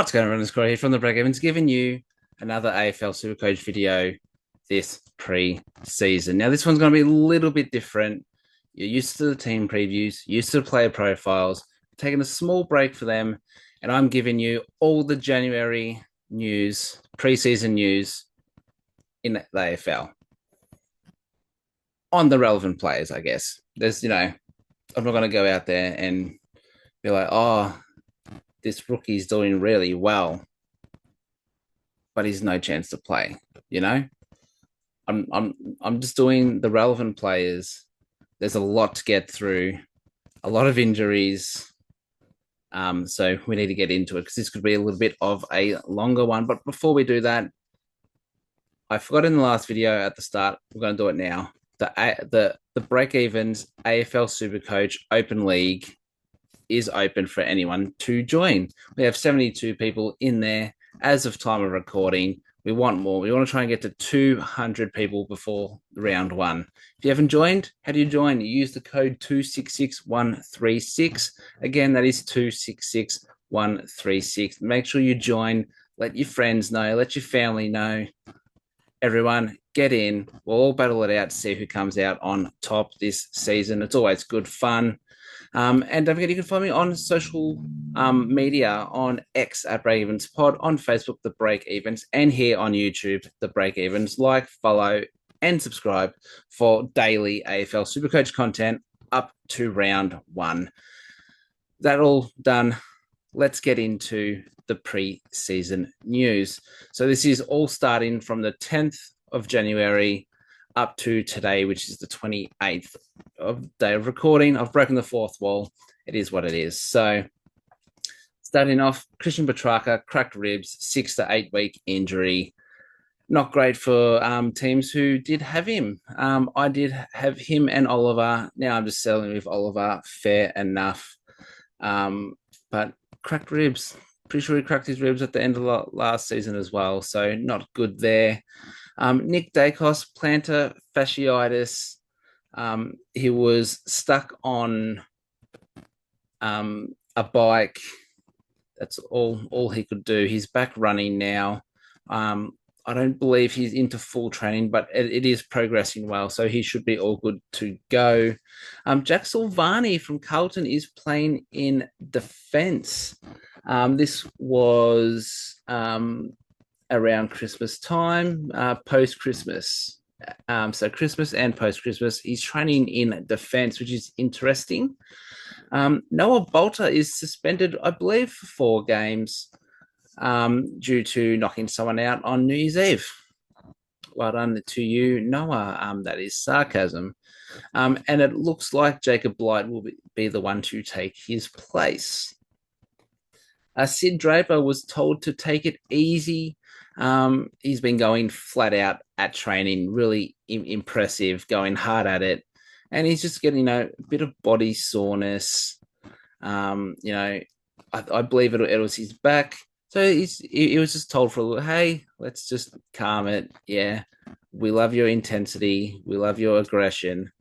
What's going on? It's Corey here from the Breakevens, giving you another AFL Supercoach video this pre-season. Now, this one's going to be a little bit different. You're used to the team previews, used to the player profiles, taking a small break for them, and I'm giving you all the January news, pre-season news in the AFL on the relevant players, I guess. I'm not going to go out there and be like, oh, this rookie's doing really well, but he's no chance to play. You know, I'm just doing the relevant players. There's a lot to get through, a lot of injuries. So we need to get into it because this could be a little bit of a longer one. But before we do that, I forgot in the last video at the start. We're going to do it now. The Breakevens AFL Supercoach Open League is open for anyone to join. We have 72 people in there as of time of recording. We want more. We want to try and get to 200 people before round one. If you haven't joined, how do you join? You use the code 266136. Again, that is 266136. Make sure you join. Let your friends know. Let your family know. Everyone, get in. We'll all battle it out to see who comes out on top this season. It's always good fun. And don't forget, you can find me on social media on X at BreakevensPod, on Facebook, The Breakevens, and here on YouTube, The Breakevens. Like, follow, and subscribe for daily AFL Supercoach content up to round one. That all done. Let's get into the pre-season news. So this is all starting from the 10th of January up to today, which is the 28th of day of recording. I've broken the fourth wall. It is what it is. So starting off, Christian Petrarca, cracked ribs, 6 to 8 week injury. Not great for teams who did have him. I did have him and Oliver. Now I'm just selling with Oliver. Fair enough. But cracked ribs. Pretty sure he cracked his ribs at the end of last season as well. So not good there. Nick Dacos, plantar fasciitis. He was stuck on a bike. That's all he could do. He's back running now. I don't believe he's into full training, but it is progressing well, so he should be all good to go. Jack Silvani from Carlton is playing in defence. This was around Christmas time, post-Christmas. So Christmas and post-Christmas, he's training in defence, which is interesting. Noah Bolter is suspended, I believe, for 4 games due to knocking someone out on New Year's Eve. Well done to you, Noah. That is sarcasm. And it looks like Jacob Blight will be the one to take his place. Sid Draper was told to take it easy. He's been going flat out at training, really impressive, going hard at it. And he's just getting a bit of body soreness. I believe it was his back. So he was just told for a little, hey, let's just calm it. Yeah, we love your intensity. We love your aggression.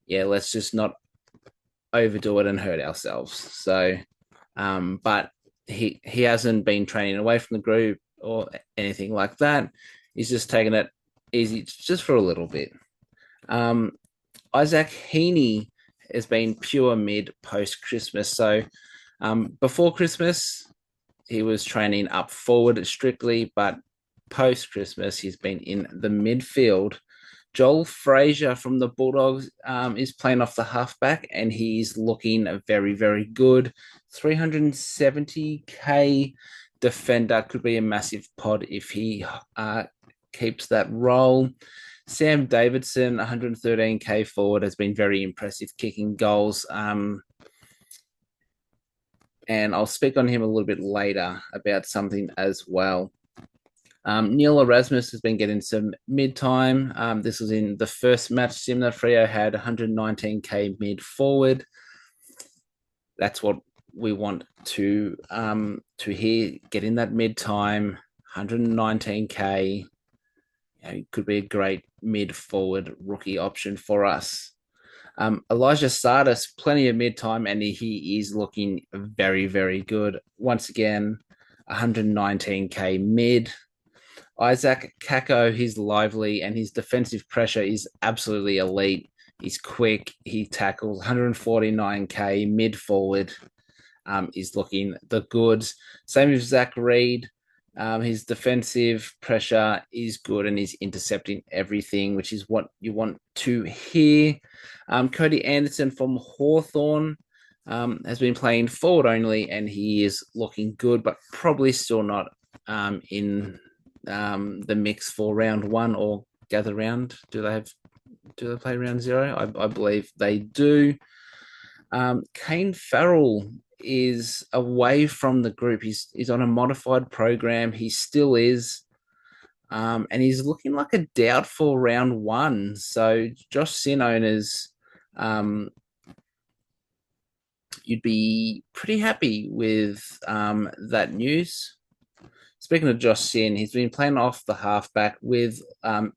Yeah, let's just not overdo it and hurt ourselves. So, but he hasn't been training away from the group or anything like that. He's just taking it easy just for a little bit. Isaac Heaney has been pure mid post-Christmas. So before Christmas, he was training up forward strictly, but post-Christmas, he's been in the midfield. Joel Frazier from the Bulldogs is playing off the halfback, and he's looking very, very good. 370k defender, could be a massive pod if he keeps that role. Sam Davidson, 113k forward, has been very impressive, kicking goals. And I'll speak on him a little bit later about something as well. Neil Erasmus has been getting some mid-time. This was in the first match sim that Freo had, 119k mid-forward. That's what we want to hear, getting that mid-time, 119k. Could be a great mid-forward rookie option for us. Elijah Sardis, plenty of mid-time, and he is looking very, very good. Once again, 119k mid. Isaac Kako, he's lively and his defensive pressure is absolutely elite. He's quick. He tackles 149k mid forward. Is looking the goods. Same with Zach Reed. His defensive pressure is good and he's intercepting everything, which is what you want to hear. Cody Anderson from Hawthorn has been playing forward only and he is looking good, but probably still not in the mix for round one or gather round. Do they play round zero? I believe they do. Kane Farrell is away from the group. He's on a modified program. He still is. And he's looking like a doubtful round one. So Josh Sin owners, you'd be pretty happy with that news. Speaking of Josh Sin, he's been playing off the halfback with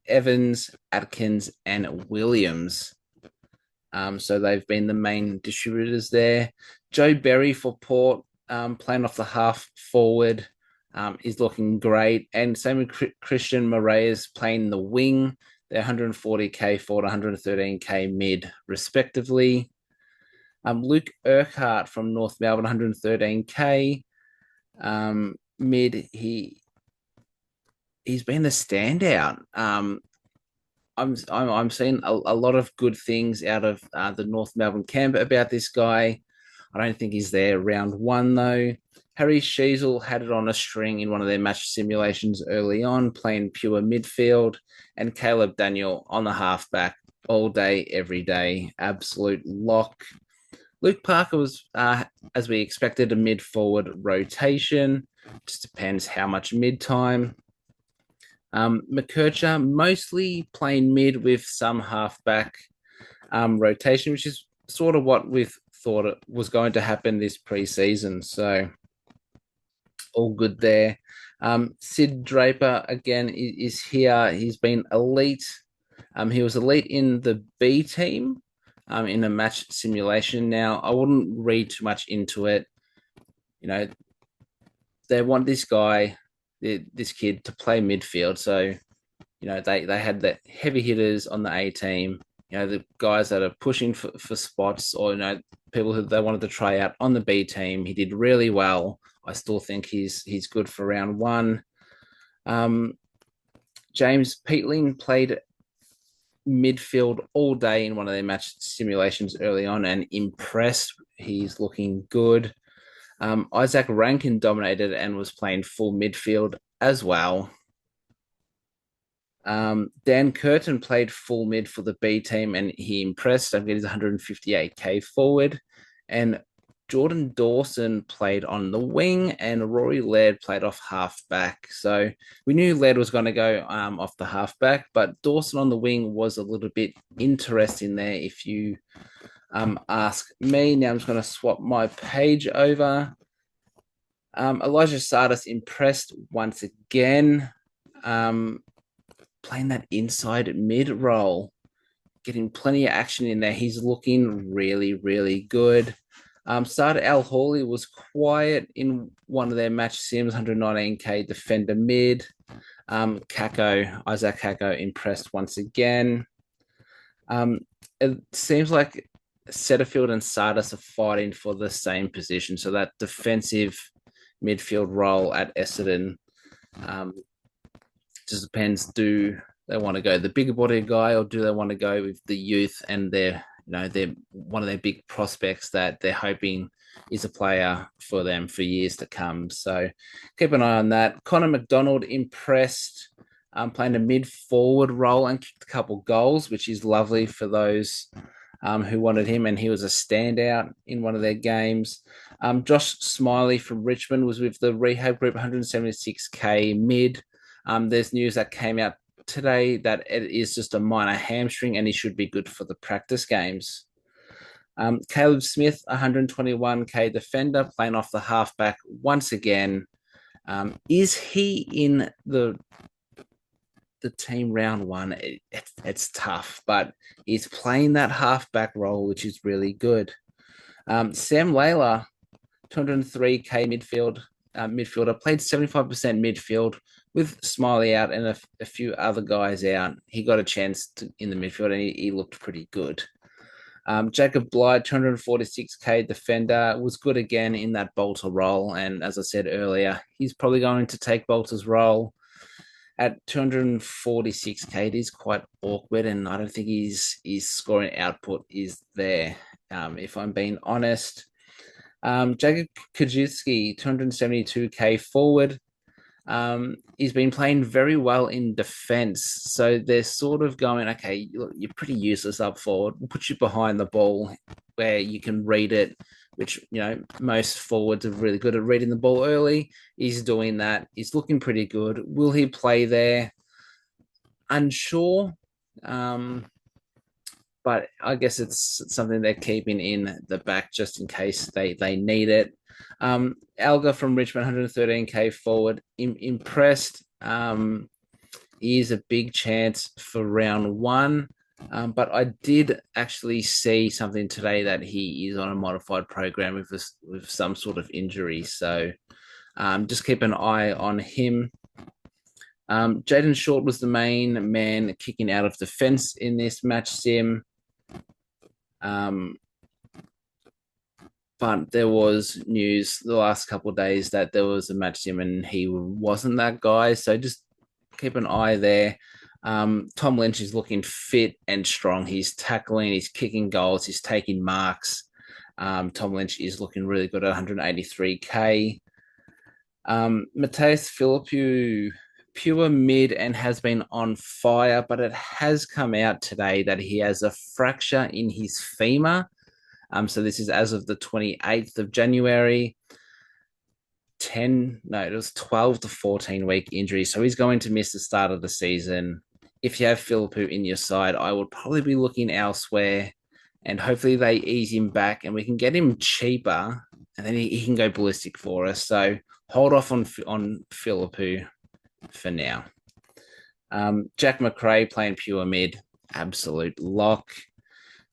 Evans, Atkins, and Williams. So they've been the main distributors there. Joe Berry for Port, playing off the half forward, is looking great. And same with Christian Moraes playing the wing. They're 140k forward, 113k mid, respectively. Luke Urquhart from North Melbourne, 113k mid. He's been a standout. I'm seeing a lot of good things out of the North Melbourne camp about this guy. I don't think he's there round one though. Harry Sheasel had it on a string in one of their match simulations early on, playing pure midfield, and Caleb Daniel on the halfback all day, every day, absolute lock. Luke Parker was, as we expected, a mid forward rotation. Just depends how much mid time. McKercher mostly playing mid with some halfback rotation, which is sort of what we've thought it was going to happen this preseason. So all good there. Sid Draper again is here. He's been elite. He was elite in the B team in a match simulation. Now I wouldn't read too much into it. You know, they want this guy, this kid, to play midfield. So, you know, they had the heavy hitters on the A team, you know, the guys that are pushing for spots, or, you know, people who they wanted to try out on the B team. He did really well. I still think he's good for round one. James Peatling played midfield all day in one of their match simulations early on and impressed. He's looking good. Isaac Rankin dominated and was playing full midfield as well. Dan Curtin played full mid for the B team and he impressed. I think he's 158k forward. And Jordan Dawson played on the wing and Rory Laird played off halfback. So we knew Laird was going to go off the halfback, but Dawson on the wing was a little bit interesting there if you ask me. Now I'm just going to swap my page over. Elijah Sardis impressed once again, playing that inside mid role, getting plenty of action in there. He's looking really, really good. Sada Al Hawley was quiet in one of their match sims, 119k defender mid. Isaac Kako impressed once again. It seems like Setterfield and Sardis are fighting for the same position, so that defensive midfield role at Essendon. Just depends, do they want to go the bigger body guy or do they want to go with the youth and they're one of their big prospects that they're hoping is a player for them for years to come. So keep an eye on that. Connor McDonald impressed, playing a mid forward role and kicked a couple goals, which is lovely for those who wanted him, and he was a standout in one of their games. Josh Smiley from Richmond was with the rehab group, 176k mid. There's news that came out today that it is just a minor hamstring and he should be good for the practice games. Caleb Smith, 121k defender, playing off the halfback once again. Is he in the team round one? It's tough, but he's playing that halfback role, which is really good. Sam Layla, 203k midfield midfielder, played 75% midfield with Smiley out and a few other guys out. He got a chance in the midfield and he looked pretty good. Jacob Blythe, 246k defender, was good again in that Bolter role. And as I said earlier, he's probably going to take Bolter's role at 246k. It is quite awkward, and I don't think his scoring output is there, if I'm being honest. Jacob Kajewski, 272k forward. He's been playing very well in defense. So they're sort of going, okay, you're pretty useless up forward. We'll put you behind the ball where you can read it, which, most forwards are really good at reading the ball early. He's doing that. He's looking pretty good. Will he play there? Unsure. But I guess it's something they're keeping in the back just in case they need it. Alga from Richmond, 113k forward, impressed. He is a big chance for round one. But I did actually see something today that he is on a modified program with some sort of injury. So just keep an eye on him. Jaden Short was the main man kicking out of defense in this match sim. But there was news the last couple of days that there was a match sim and he wasn't that guy. So just keep an eye there. Tom Lynch is looking fit and strong. He's tackling, he's kicking goals, he's taking marks. Tom Lynch is looking really good at 183k. Mateus Philippou, pure mid and has been on fire, but it has come out today that he has a fracture in his femur. So this is as of the 28th of January. It was 12 to 14 week injury. So he's going to miss the start of the season. If you have Philippou in your side, I would probably be looking elsewhere, and hopefully they ease him back and we can get him cheaper, and then he can go ballistic for us. So hold off on Philippou for now. Jack McRae playing pure mid, absolute lock.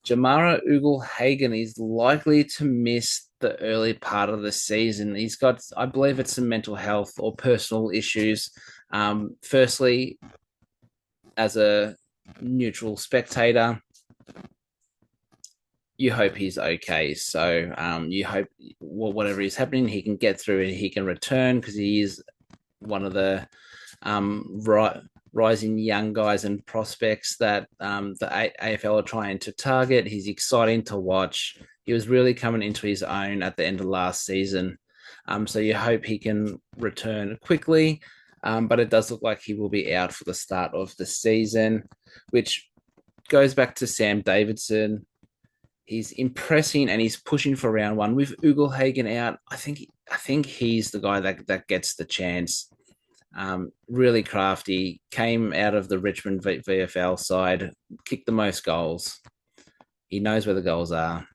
Jamara Ugle-Hagan is likely to miss the early part of the season. He's got, I believe it's some mental health or personal issues. Firstly, as a neutral spectator, you hope he's okay. So you hope whatever is happening, he can get through it, he can return, because he is one of the rising young guys and prospects that the AFL are trying to target. He's exciting to watch. He was really coming into his own at the end of last season. So you hope he can return quickly. But it does look like he will be out for the start of the season, which goes back to Sam Davidson. He's impressing and he's pushing for round one. With Ugle-Hagan out, I think he's the guy that gets the chance. Really crafty, came out of the Richmond VFL side, kicked the most goals. He knows where the goals are.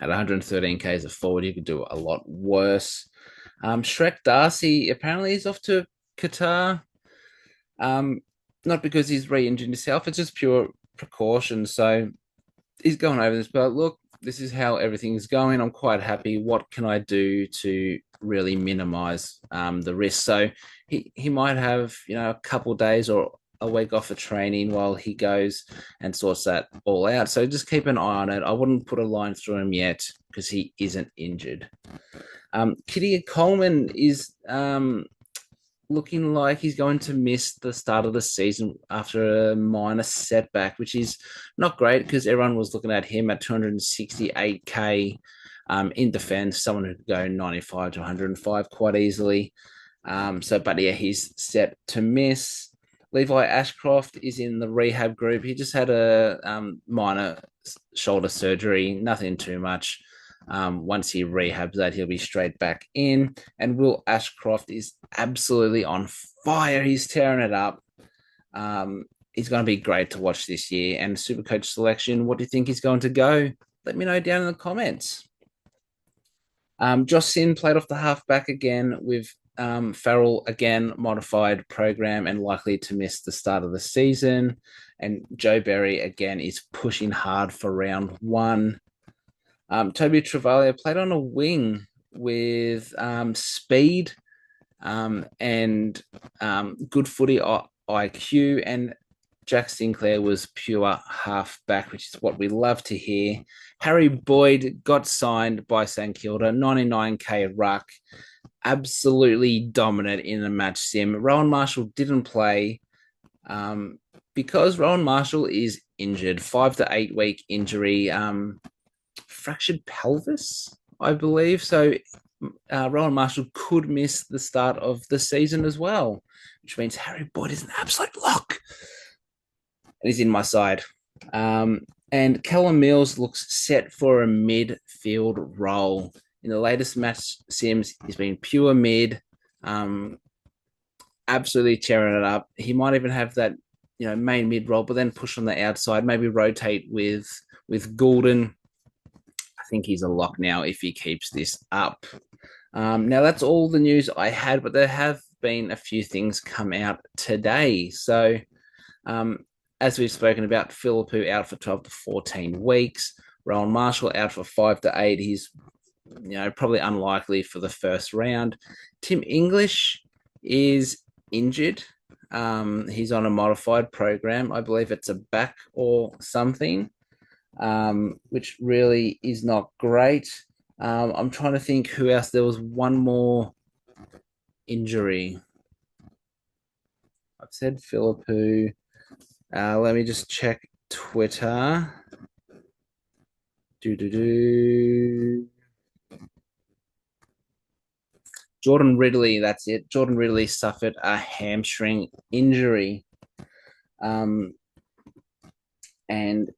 At 113k as a forward, you could do a lot worse. Shrek Darcy apparently is off to Qatar. Not because he's re-injured himself, it's just pure precaution. So he's going over this, but look, this is how everything's going. I'm quite happy. What can I do to really minimize the risk? So he might have, a couple of days or a week off of training while he goes and sorts that all out. So just keep an eye on it. I wouldn't put a line through him yet because he isn't injured. Kitty Coleman is looking like he's going to miss the start of the season after a minor setback, which is not great because everyone was looking at him at 268k in defense, someone who could go 95 to 105 quite easily. But he's set to miss. Levi Ashcroft is in the rehab group. He just had a minor shoulder surgery, nothing too much. Once he rehabs that, he'll be straight back in. And Will Ashcroft is absolutely on fire. He's tearing it up. He's going to be great to watch this year. And Supercoach selection, what do you think he's going to go? Let me know down in the comments. Josh Sin played off the halfback again with Farrell, again, modified program and likely to miss the start of the season. And Joe Berry, again, is pushing hard for round one. Toby Travalia played on a wing with speed and good footy IQ, and Jack Sinclair was pure halfback, which is what we love to hear. Harry Boyd got signed by St Kilda, 99k ruck, absolutely dominant in a match sim. Rowan Marshall didn't play because Rowan Marshall is injured, 5 to 8 week injury, fractured pelvis, I believe. So Rowan Marshall could miss the start of the season as well, which means Harry Boyd is an absolute lock. And he's in my side. And Callum Mills looks set for a midfield role. In the latest match sims, he's been pure mid, absolutely tearing it up. He might even have that, main mid role, but then push on the outside, maybe rotate with Goulden. I think he's a lock now if he keeps this up. Now that's all the news I had, but there have been a few things come out today. So as we've spoken about, Philippou out for 12 to 14 weeks. Rowan Marshall out for 5 to 8. He's probably unlikely for the first round. Tim English is injured. He's on a modified program. I believe it's a back or something, which really is not great. I'm trying to think who else. There was one more injury. I've said Philippou. Let me just check Twitter. Jordan Ridley, that's it. Jordan Ridley suffered a hamstring injury. And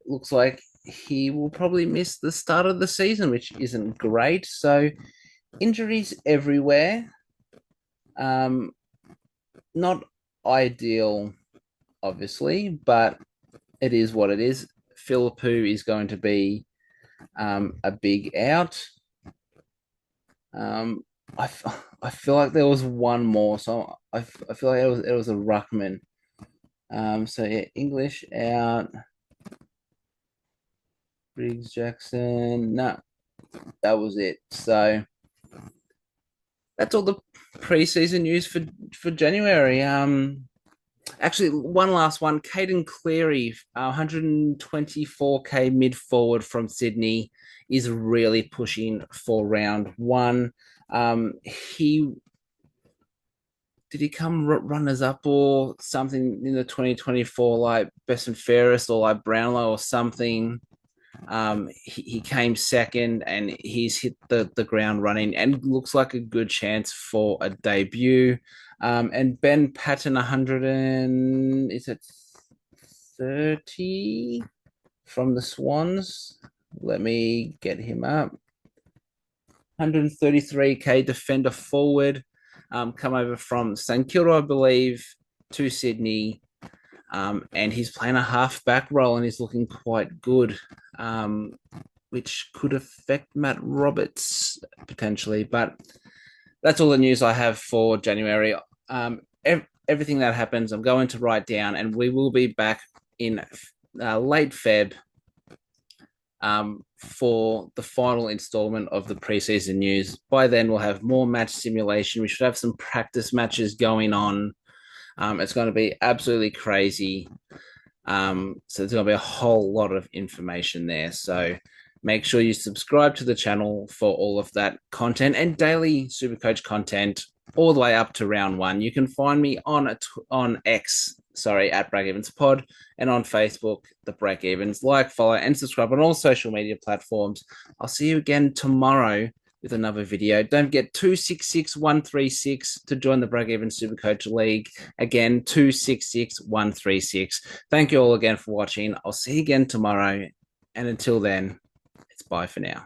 looks like he will probably miss the start of the season, which isn't great. So injuries everywhere. Not ideal, obviously, but it is what it is. Philippou is going to be a big out. I feel like there was one more, so I feel like it was a ruckman. So yeah, English out. Briggs Jackson, no, that was it. So that's all the preseason news for January. Actually, one last one. Caden Cleary, 124k mid forward from Sydney, is really pushing for round one. He did he come runners up or something in the 2024 like best and fairest or like Brownlow or something. He came second and he's hit the ground running and looks like a good chance for a debut. And Ben Patton, 100 and is it 30 from the Swans? Let me get him up. 133k defender forward. Come over from St Kilda, I believe, to Sydney. And he's playing a half-back role and he's looking quite good, which could affect Matt Roberts potentially. But that's all the news I have for January. Everything that happens, I'm going to write down, and we will be back in late Feb for the final installment of the preseason news. By then, we'll have more match simulation. We should have some practice matches going on. It's going to be absolutely crazy. So there's going to be a whole lot of information there. So make sure you subscribe to the channel for all of that content and daily Supercoach content all the way up to round one. You can find me on X, at BreakevensPod, and on Facebook, the Breakevens. Like, follow, and subscribe on all social media platforms. I'll see you again tomorrow with another video. Don't forget 266136 to join the Breakevens Supercoach League. Again, 266136. Thank you all again for watching. I'll see you again tomorrow. And until then, it's bye for now.